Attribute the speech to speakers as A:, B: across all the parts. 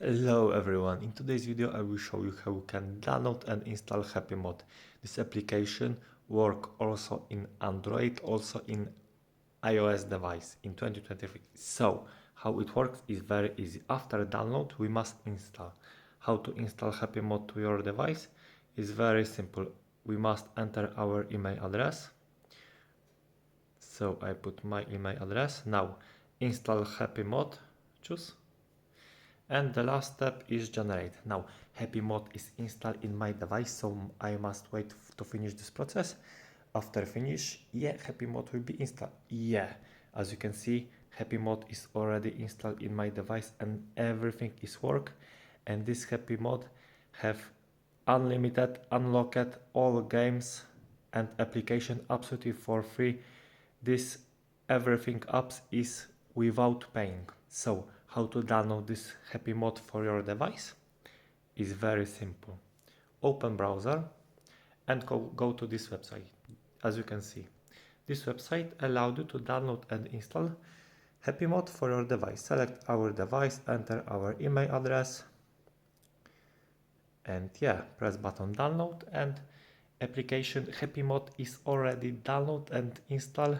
A: Hello everyone, in today's video I will show you how you can download and install HappyMod. This application works also in Android, also in iOS device in 2023. So how it works is very easy. After download we must install. How to install HappyMod to your device is very simple. We must enter our email address. So I put my email address. Now install HappyMod, choose. And the last step is generate. Now HappyMod is installed in my device, so I must wait to finish this process. After finish, HappyMod will be installed. As you can see, HappyMod is already installed in my device and everything is work. And this HappyMod have unlimited, unlocked all games and application absolutely for free. This everything apps is without paying. So how to download this HappyMod for your device is very simple. Open browser and go to this website. As you can see, this website allows you to download and install HappyMod for your device. Select our device, enter our email address, and press button download, and application HappyMod is already downloaded and installed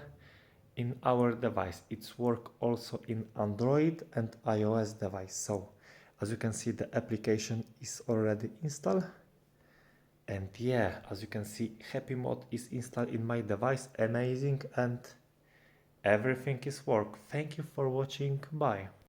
A: in our device. It's work also in Android and iOS device. So as you can see, the application is already installed. And as you can see, HappyMod is installed in my device. Amazing, and everything is work. Thank you for watching. Bye.